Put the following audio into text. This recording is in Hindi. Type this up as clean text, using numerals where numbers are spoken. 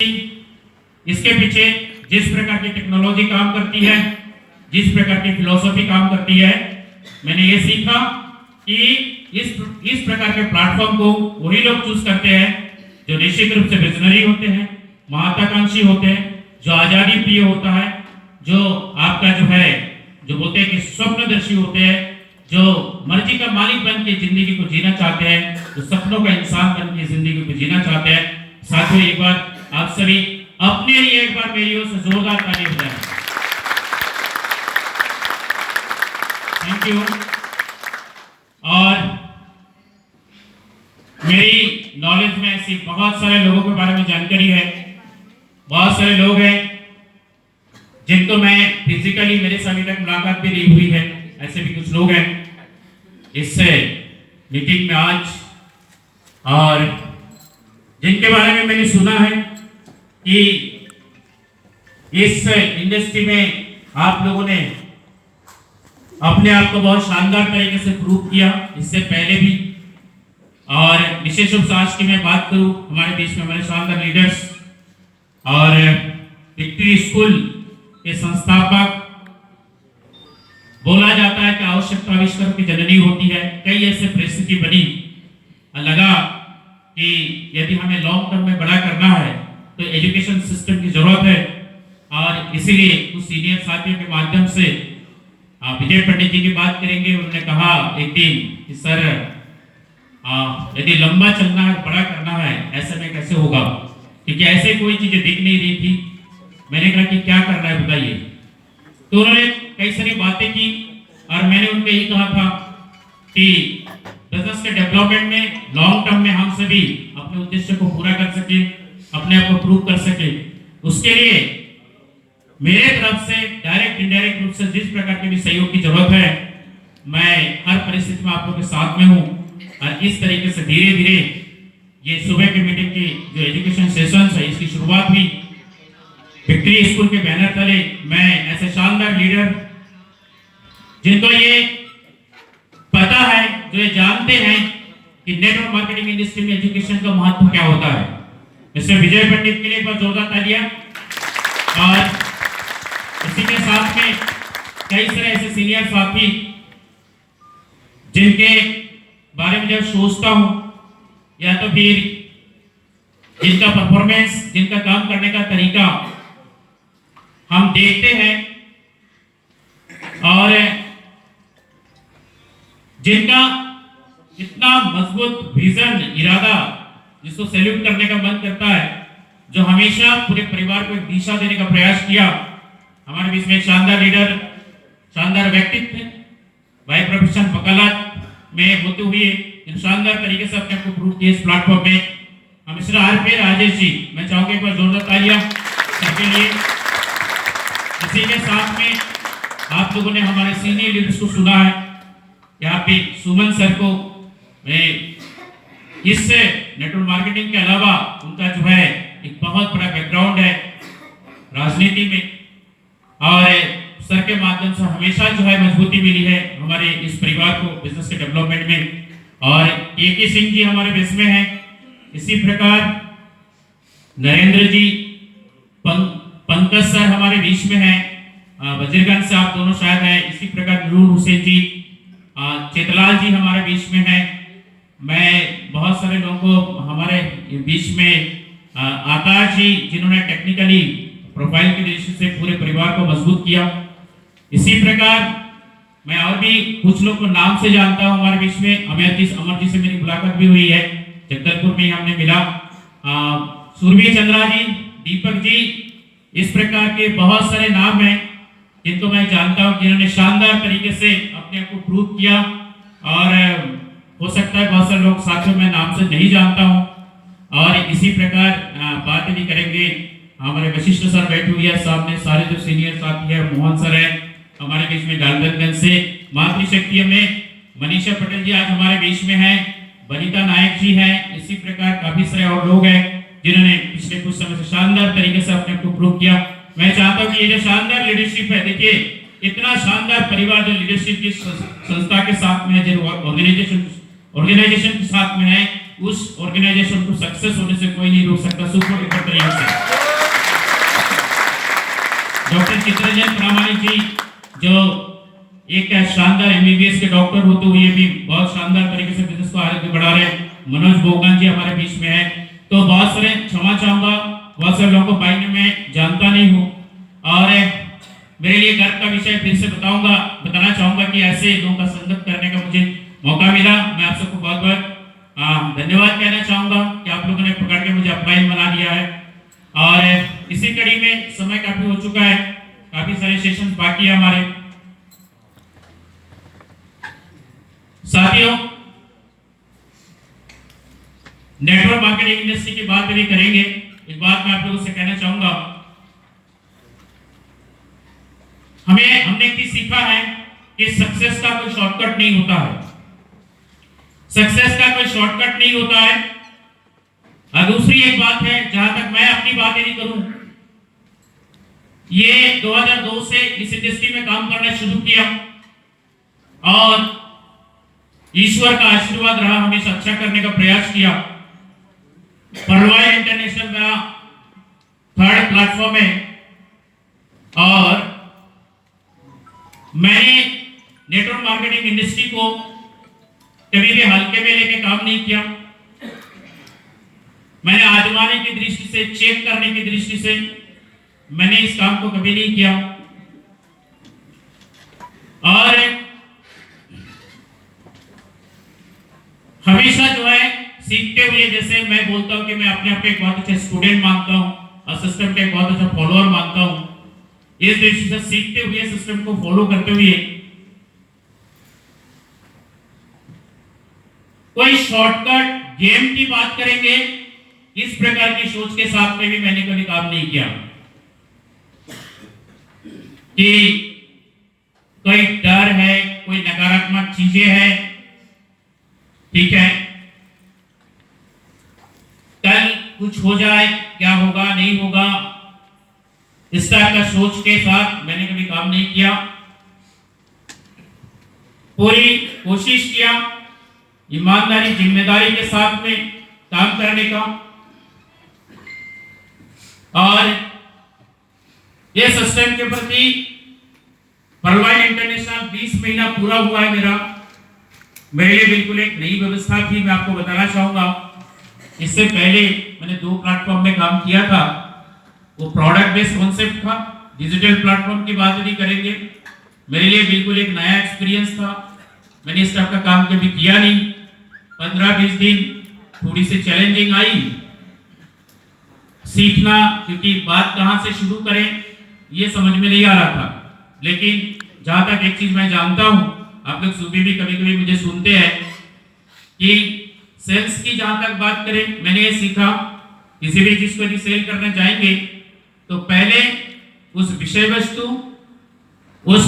इसके पीछे जिस प्रकार की टेक्नोलॉजी काम करती है, जिस प्रकार की फिलॉसफी काम करती है, मैंने ये सीखा कि इस प्रकार के प्लेटफॉर्म को वही लोग चूज करते हैं जो निश्चित रूप से विजनरी होते हैं, महत्वाकांक्षी होते हैं, जो आजादी प्रिय होता है, जो आपका जो बोलते हैं कि स्वप्नदर्शी होते हैं, जो मर्जी का मालिक बन के जिंदगी को जीना चाहते हैं, जो सपनों का इंसान बन के जिंदगी को जीना चाहते हैं। साथियों, एक बार आप सभी अपने लिए एक बार मेरी ओर से जोरदार ताली हो जाए। Thank you. और मेरी नॉलेज में ऐसी बहुत सारे लोगों के बारे में जानकारी है, बहुत सारे लोग हैं जिनको मैं फिजिकली मेरे से अभी तक मुलाकात भी नहीं हुई है, ऐसे भी कुछ लोग हैं इससे मीटिंग में आज, और जिनके बारे में मैंने सुना है कि इस इंडस्ट्री में आप लोगों ने अपने आप को बहुत शानदार तरीके से प्रूव किया इससे पहले भी। और विशेष रूप से आज की मैं बात करूं, हमारे बीच में हमारे शानदार लीडर्स और विक्ट्री स्कूल के संस्थापक, बोला जाता है कि आवश्यकता आविष्कार की जननी होती है। कई ऐसे परिस्थिति बनी, लगा कि यदि हमें लॉन्ग टर्म में बड़ा करना है तो एजुकेशन सिस्टम की जरूरत है, और इसीलिए कुछ सीनियर साथियों के माध्यम से विजय पंडित जी की बात करेंगे। उन्होंने कहा एक दिन कि सर, यदि लंबा चलना है, बड़ा करना है, ऐसे में कैसे होगा, क्योंकि ऐसे कोई चीजें दिख नहीं रही थी। मैंने कहा कि क्या करना है बताइए। तो उन्होंने कई सारी बातें की और मैंने उनको यही कहा था कि बिजनेस के डेवलपमेंट में लॉन्ग टर्म में हम सभी अपने उद्देश्य को पूरा कर सके, अपने आप को प्रूव कर सके, उसके लिए मेरे तरफ से डायरेक्ट इनडायरेक्ट रूप से जिस प्रकार के भी सहयोग की जरूरत है, मैं हर परिस्थिति में आप लोगों के साथ में हूं। और इस तरीके से धीरे धीरे ये सुबह की मीटिंग की जो एजुकेशन सेशंस है, इसकी शुरुआत हुई विक्ट्री स्कूल के बैनर तले। मैं ऐसे शानदार लीडर जिनको ये पता है, जो ये जानते हैं कि नेटवर्क मार्केटिंग इंडस्ट्री में एजुकेशन का महत्व क्या होता है, मिस्टर विजय पंडित के लिए एक बार जोरदार तालियां। और इसी के साथ में कई सारे ऐसे सीनियर साथी जिनके बारे में जब सोचता हूं, या तो फिर जिनका परफॉर्मेंस, जिनका काम करने का तरीका हम देखते हैं, और जिनका इतना मजबूत विजन, इरादा, जिसको सैल्यूट करने का मन करता है, जो हमेशा पूरे परिवार को एक दिशा देने का प्रयास किया। हमारे बीच में एक शानदार लीडर, शानदार व्यक्तित्व, बाय प्रोफेशन वकालत में होते हुए इन शानदार तरीके से अपने आप को प्रूव किया इस प्लेटफॉर्म में, हम मिस्टर आर.पी. राजेश जी, मैं चाहूंगा एक बार जोरदार तालियां सबके लिए। इसी के साथ में आप लोगों ने हमारे सीनियर लीडर्स को सुना है। यहाँ पे सुमन सर को, इस नेटवर्क मार्केटिंग के अलावा उनका एक बहुत बड़ा बैकग्राउंड है राजनीति में, और सर के माध्यम से हमेशा मजबूती मिली है हमारे इस परिवार को बिजनेस के डेवलपमेंट में। और के सिंह जी हमारे बीच में हैं, इसी प्रकार नरेंद्र जी, पंकज सर हमारे बीच में हैं, वजीरगंज से आप दोनों शायद हैं, इसी प्रकार नूर हुसैन जी, चेतलाल जी हमारे बीच में हैं। मैं बहुत सारे लोगों को हमारे बीच में, आकाश जी जिन्होंने टेक्निकली प्रोफाइल की दृष्टि से पूरे परिवार को मजबूत किया। इसी प्रकार मैं और भी कुछ लोग को नाम से जानता हूं हमारे बीच में। अमर जी से मेरी मुलाकात भी हुई है, जगदलपुर में हमने मिला। सूरवीर चंद्रा जी, दीपक जी, इस प्रकार के बहुत सारे नाम हैं जिनको मैं जानता हूं, जिन्होंने शानदार तरीके से अपने आप को प्रूव किया। और हो सकता है बहुत सारे लोग साथियों में नाम से नहीं जानता हूं, और इसी प्रकार बात भी करेंगे। हमारे वशिष्ठ सर बैठे हुए हैं सामने, सारे जो सीनियर साथी है, मोहन सर है हमारे बीच में डाल्टनगंज से, मातृशक्ति में मनीषा पटेल जी आज हमारे बीच में हैं, वनिता नायक जी हैं, इसी प्रकार काफी सारे और लोग हैं जिन्होंने पिछले कुछ समय से शानदार तरीके से अपने को प्रूव किया। मैं चाहता हूं कि ये जो शानदार लीडरशिप है, देखिए इतना शानदार परिवार जो लीडरशिप की संस्था के साथ में है, जो ऑर्गेनाइजेशन के साथ में है, उस ऑर्गेनाइजेशन को सक्सेस होने से कोई नहीं रोक सकता। सुपर डुपर तरीके से डॉक्टर चित्ररंजन प्रामाणिक जी जो एक शानदार एमबीबीएस के डॉक्टर होते हुए भी बहुत शानदार तरीके से बिजनेस को आगे बढ़ा रहे हैं। मनोज बोगन जी हमारे बीच में है। तो बहुत सारे क्षमा चाहूंगा, बहुत सारे लोगों को बाइक में जानता नहीं हूँ और मेरे लिए गर्व का विषय फिर से बताना चाहूंगा कि ऐसे लोगों का संगत करने का मुझे मौका मिला। मैं आप सबको बहुत बहुत धन्यवाद कहना चाहूंगा कि आप लोगों ने पकड़ के मुझे अपना बना दिया है। और इसी कड़ी में समय काफी हो चुका है, काफी सारे सेशन बाकी है हमारे साथियों। नेटवर्क मार्केटिंग इंडस्ट्री की बात भी करेंगे। एक बात मैं आप लोगों से कहना चाहूंगा, हमने एक चीज सीखा है कि सक्सेस का कोई शॉर्टकट नहीं होता है। सक्सेस का कोई शॉर्टकट नहीं होता है। और दूसरी एक बात है, जहां तक मैं अपनी बात नहीं करूं, ये 2002 से इस इंडस्ट्री में काम करना शुरू किया और ईश्वर का आशीर्वाद रहा, हमेशा अच्छा करने का प्रयास किया। वर्ल्डवाइड इंटरनेशनल मेरा 3rd प्लेटफॉर्म है और मैंने नेटवर्क मार्केटिंग इंडस्ट्री को कभी भी हल्के में लेके काम नहीं किया। मैंने आजमाने की दृष्टि से, चेक करने की दृष्टि से मैंने इस काम को कभी नहीं किया। और हमेशा जो है सीखते हुए, जैसे मैं बोलता हूं कि मैं अपने आप को एक बहुत अच्छा स्टूडेंट मानता हूं और सिस्टम का एक बहुत अच्छा फॉलोअर मानता हूं। इस दृष्टि से सीखते हुए, सिस्टम को फॉलो करते हुए कोई शॉर्टकट गेम की बात करेंगे, इस प्रकार की सोच के साथ में भी मैंने कभी काम नहीं किया कि कोई डर है, कोई नकारात्मक चीजें हैं, ठीक है, कल कुछ हो जाए, क्या होगा नहीं होगा, इस तरह का सोच के साथ मैंने कभी काम नहीं किया। पूरी कोशिश किया ईमानदारी, जिम्मेदारी के साथ में काम करने का। और ये सिस्टम के प्रति वर्ल्डवाइड इंटरनेशनल 20 महीना पूरा हुआ है मेरे लिए बिल्कुल एक नई व्यवस्था थी। मैं आपको बताना चाहूंगा, इससे पहले मैंने 2 प्लेटफॉर्म में काम किया था। वो प्रोडक्ट बेस्ड कॉन्सेप्ट था, डिजिटल प्लेटफॉर्म की बात नहीं करेंगे। मेरे लिए बिल्कुल एक नया एक्सपीरियंस था, मैंने इस तरह का काम कभी किया नहीं। 15-20 दिन थोड़ी सी चैलेंजिंग आई, सीखना, क्योंकि बात कहां से शुरू करें ये समझ में नहीं आ रहा था। लेकिन जहां तक एक चीज मैं जानता हूं, आप लोग सुबह भी कभी कभी मुझे सुनते हैं कि सेल्स की जहां तक बात करें, मैंने ये सीखा, किसी भी चीज को यदि सेल करने जाएंगे तो पहले उस विषय वस्तु, उस